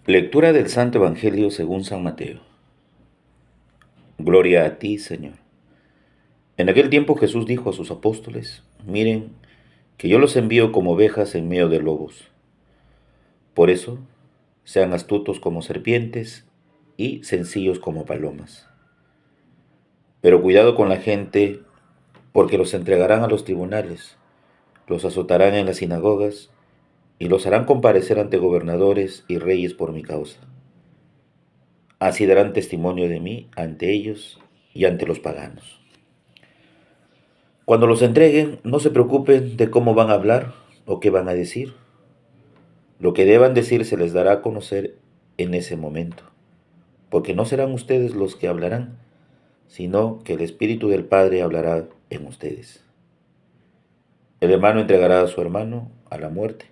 Lectura del Santo Evangelio según San Mateo. Gloria a ti, Señor. En aquel tiempo Jesús dijo a sus apóstoles: Miren, que yo los envío como ovejas en medio de lobos. Por eso, sean astutos como serpientes y sencillos como palomas. Pero cuidado con la gente, porque los entregarán a los tribunales, los azotarán en las sinagogas y los harán comparecer ante gobernadores y reyes por mi causa. Así darán testimonio de mí ante ellos y ante los paganos. Cuando los entreguen, no se preocupen de cómo van a hablar o qué van a decir. Lo que deban decir se les dará a conocer en ese momento, porque no serán ustedes los que hablarán, sino que el Espíritu del Padre hablará en ustedes. El hermano entregará a su hermano a la muerte,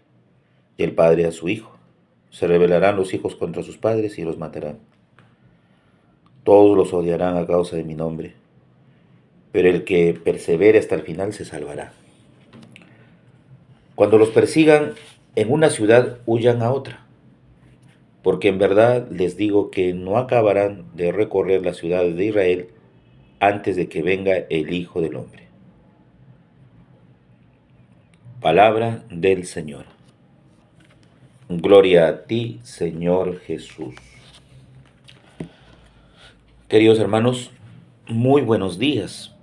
y el padre a su hijo. Se rebelarán los hijos contra sus padres y los matarán. Todos los odiarán a causa de mi nombre, pero el que persevere hasta el final se salvará. Cuando los persigan en una ciudad, huyan a otra, porque en verdad les digo que no acabarán de recorrer las ciudades de Israel antes de que venga el Hijo del Hombre. Palabra del Señor. Gloria a ti, Señor Jesús. Queridos hermanos, muy buenos días.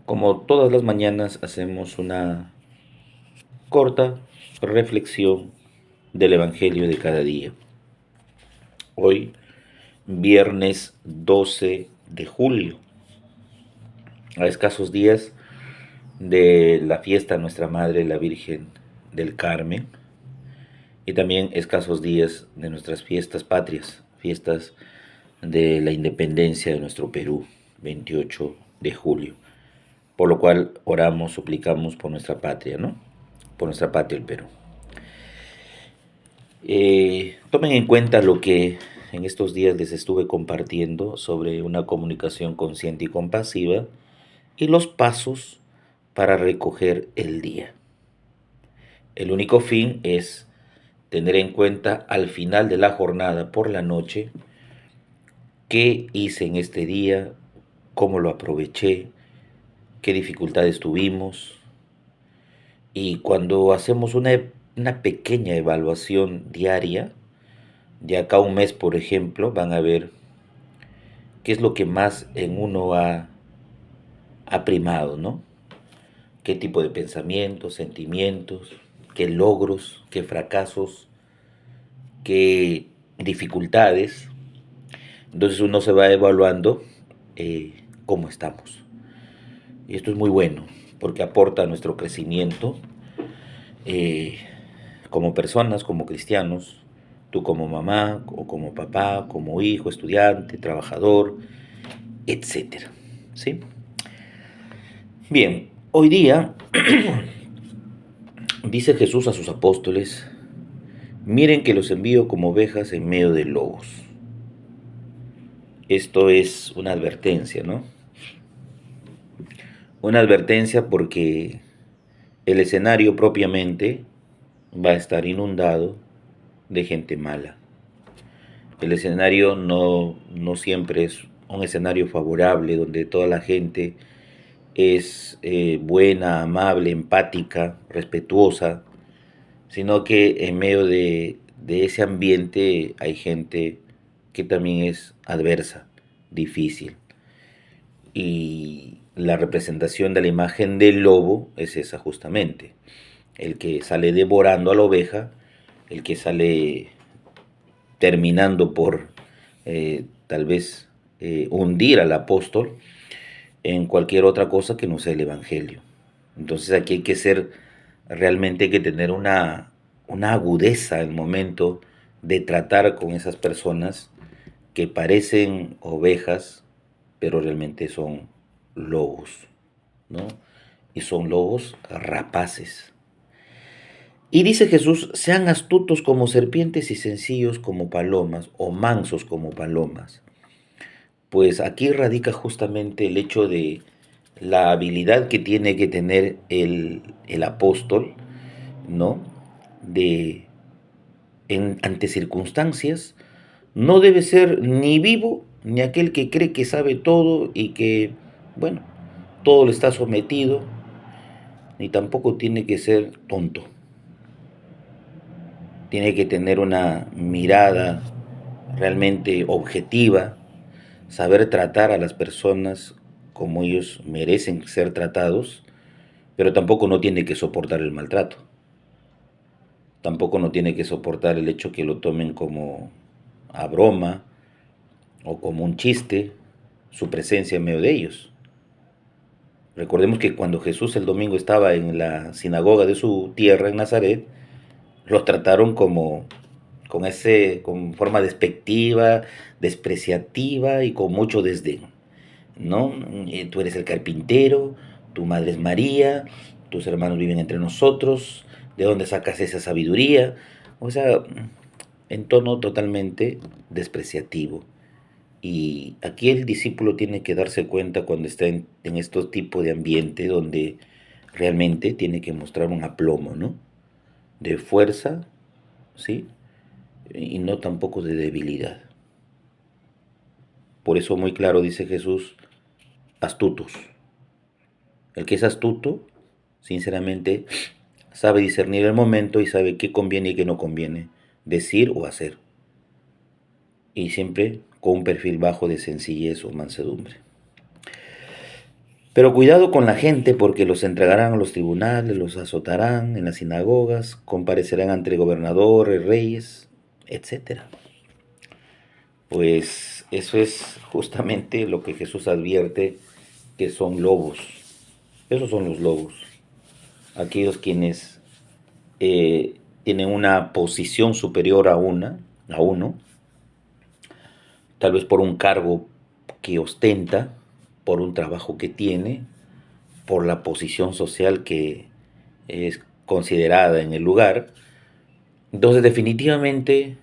Como todas las mañanas hacemos una corta reflexión del Evangelio de cada día. Hoy, viernes 12 de julio, a escasos días de la fiesta de Nuestra Madre, la Virgen del Carmen, y también escasos días de nuestras fiestas patrias, fiestas de la independencia de nuestro Perú, 28 de julio, por lo cual oramos, suplicamos por nuestra patria, ¿no? Por nuestra patria, el Perú. Tomen en cuenta lo que en estos días les estuve compartiendo sobre una comunicación consciente y compasiva y los pasos para recoger el día. El único fin es tener en cuenta al final de la jornada por la noche qué hice en este día, cómo lo aproveché, qué dificultades tuvimos. Y cuando hacemos una pequeña evaluación diaria, de acá a un mes, por ejemplo, van a ver qué es lo que más en uno ha primado, ¿no? Qué tipo de pensamientos, sentimientos, qué logros, qué fracasos, qué dificultades. Entonces uno se va evaluando cómo estamos. Y esto es muy bueno porque aporta a nuestro crecimiento eh, como personas, como cristianos, tú como mamá o como papá, como hijo, estudiante, trabajador, etcétera. ¿Sí? Bien, hoy día dice Jesús a sus apóstoles: Miren que los envío como ovejas en medio de lobos. Esto es una advertencia, ¿no? Una advertencia porque el escenario propiamente va a estar inundado de gente mala. El escenario no siempre es un escenario favorable donde toda la gente es buena, amable, empática, respetuosa, sino que en medio de ese ambiente hay gente que también es adversa, difícil. Y la representación de la imagen del lobo es esa justamente, el que sale devorando a la oveja, el que sale terminando por tal vez hundir al apóstol en cualquier otra cosa que no sea el Evangelio. Entonces aquí hay que ser, realmente hay que tener una agudeza al momento de tratar con esas personas que parecen ovejas, pero realmente son lobos, ¿no? Y son lobos rapaces. Y dice Jesús: sean astutos como serpientes y sencillos como palomas, o mansos como palomas. Pues aquí radica justamente el hecho de la habilidad que tiene que tener el apóstol, ¿no? De ante circunstancias, no debe ser ni vivo ni aquel que cree que sabe todo y que, bueno, todo le está sometido, ni tampoco tiene que ser tonto. Tiene que tener una mirada realmente objetiva, saber tratar a las personas como ellos merecen ser tratados, pero tampoco no tiene que soportar el maltrato. Tampoco no tiene que soportar el hecho que lo tomen como a broma o como un chiste su presencia en medio de ellos. Recordemos que cuando Jesús el domingo estaba en la sinagoga de su tierra en Nazaret, los trataron como con forma despectiva, despreciativa y con mucho desdén, ¿no? Tú eres el carpintero, tu madre es María, tus hermanos viven entre nosotros, ¿de dónde sacas esa sabiduría? O sea, en tono totalmente despreciativo. Y aquí el discípulo tiene que darse cuenta cuando está en estos tipos de ambiente donde realmente tiene que mostrar un aplomo, ¿no? De fuerza, ¿sí? Y no tampoco de debilidad. Por eso muy claro dice Jesús, astutos. El que es astuto, sinceramente, sabe discernir el momento y sabe qué conviene y qué no conviene decir o hacer. Y siempre con un perfil bajo de sencillez o mansedumbre. Pero cuidado con la gente porque los entregarán a los tribunales, los azotarán en las sinagogas, comparecerán ante gobernadores, reyes, etcétera. Pues eso es justamente lo que Jesús advierte que son lobos. Esos son los lobos. Aquellos quienes tienen una posición superior a uno, tal vez por un cargo que ostenta, por un trabajo que tiene, por la posición social que es considerada en el lugar. Entonces definitivamente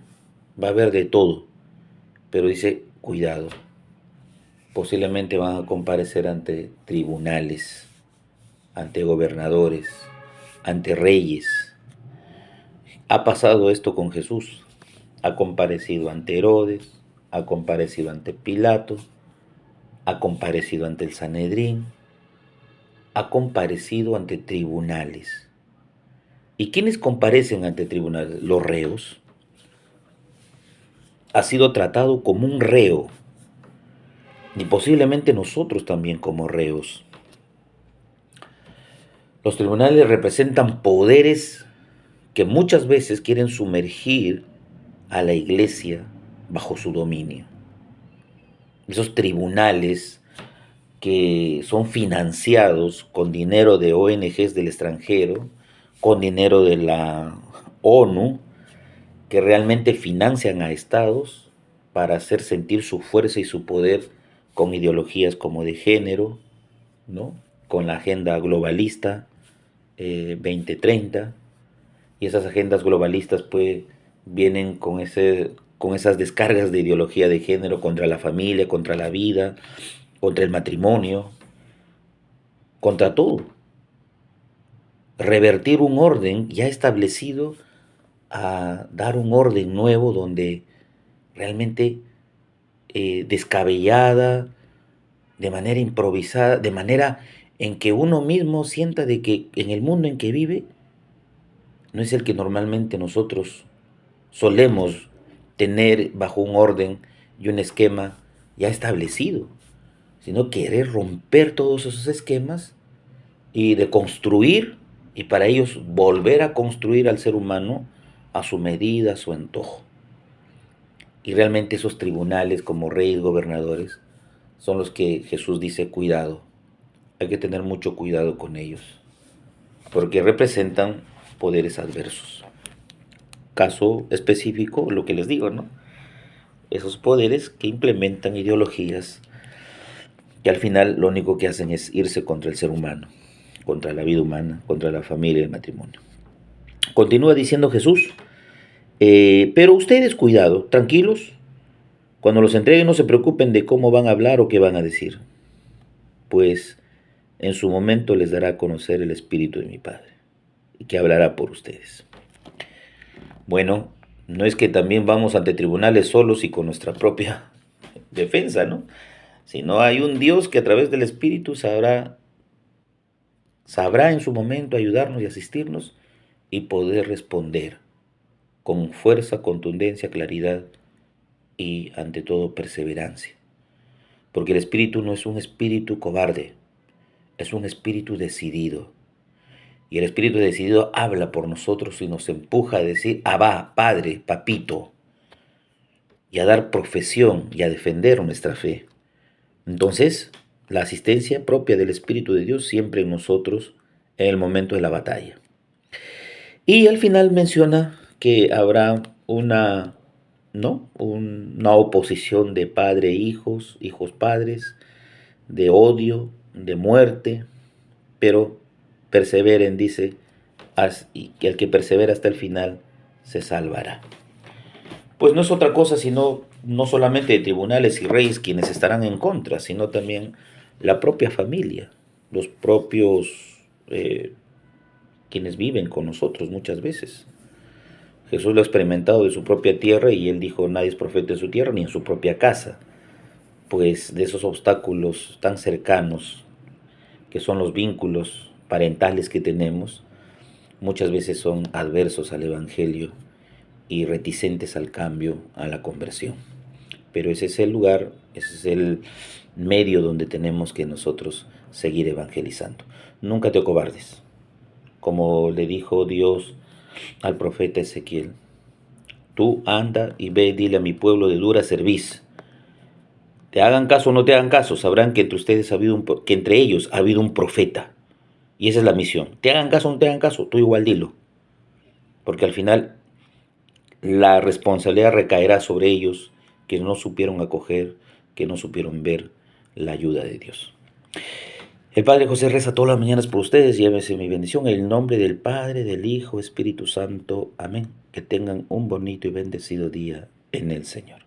va a haber de todo, pero dice, cuidado, posiblemente van a comparecer ante tribunales, ante gobernadores, ante reyes. Ha pasado esto con Jesús, ha comparecido ante Herodes, ha comparecido ante Pilato, ha comparecido ante el Sanedrín, ha comparecido ante tribunales. ¿Y quiénes comparecen ante tribunales? Los reos. Ha sido tratado como un reo y posiblemente nosotros también como reos. Los tribunales representan poderes que muchas veces quieren sumergir a la iglesia bajo su dominio. Esos tribunales que son financiados con dinero de ONGs del extranjero, con dinero de la ONU, que realmente financian a estados para hacer sentir su fuerza y su poder con ideologías como de género, ¿no? Con la agenda globalista 2030, y esas agendas globalistas pues vienen con esas descargas de ideología de género contra la familia, contra la vida, contra el matrimonio, contra todo. Revertir un orden ya establecido a dar un orden nuevo donde realmente descabellada, de manera improvisada, de manera en que uno mismo sienta de que en el mundo en que vive no es el que normalmente nosotros solemos tener bajo un orden y un esquema ya establecido, sino querer romper todos esos esquemas y de construir, y para ellos volver a construir al ser humano a su medida, a su antojo. Y realmente esos tribunales como reyes, gobernadores, son los que Jesús dice, cuidado, hay que tener mucho cuidado con ellos, porque representan poderes adversos. Caso específico, lo que les digo, ¿no? Esos poderes que implementan ideologías que al final lo único que hacen es irse contra el ser humano, contra la vida humana, contra la familia y el matrimonio. Continúa diciendo Jesús, pero ustedes cuidado, tranquilos, cuando los entreguen no se preocupen de cómo van a hablar o qué van a decir, pues en su momento les dará a conocer el Espíritu de mi Padre, y que hablará por ustedes. Bueno, No es que también vamos ante tribunales solos y con nuestra propia defensa, ¿no? Sino hay un Dios que a través del Espíritu sabrá en su momento ayudarnos y asistirnos y poder responder con fuerza, contundencia, claridad y ante todo perseverancia. Porque el Espíritu no es un espíritu cobarde, es un espíritu decidido. Y el espíritu decidido habla por nosotros y nos empuja a decir, Abba, Padre, Papito, y a dar profesión y a defender nuestra fe. Entonces, la asistencia propia del Espíritu de Dios siempre en nosotros en el momento de la batalla. Y al final menciona que habrá una, ¿no? Una oposición de padre e hijos, hijos padres, de odio, de muerte, pero perseveren, dice, y que el que persevera hasta el final se salvará. Pues no es otra cosa sino no solamente de tribunales y reyes quienes estarán en contra, sino también la propia familia, los propios quienes viven con nosotros muchas veces. Jesús lo ha experimentado de su propia tierra y él dijo, nadie es profeta en su tierra ni en su propia casa. Pues de esos obstáculos tan cercanos que son los vínculos parentales que tenemos, muchas veces son adversos al Evangelio y reticentes al cambio, a la conversión. Pero ese es el lugar, ese es el medio donde tenemos que nosotros seguir evangelizando. Nunca te acobardes. Como le dijo Dios al profeta Ezequiel, tú anda y ve, dile a mi pueblo de dura cerviz. Te hagan caso o no te hagan caso, sabrán que entre ustedes que entre ellos ha habido un profeta. Y esa es la misión. Te hagan caso o no te hagan caso, tú igual dilo. Porque al final la responsabilidad recaerá sobre ellos que no supieron acoger, que no supieron ver la ayuda de Dios. El Padre José reza todas las mañanas por ustedes, llévese mi bendición en el nombre del Padre, del Hijo, Espíritu Santo. Amén. Que tengan un bonito y bendecido día en el Señor.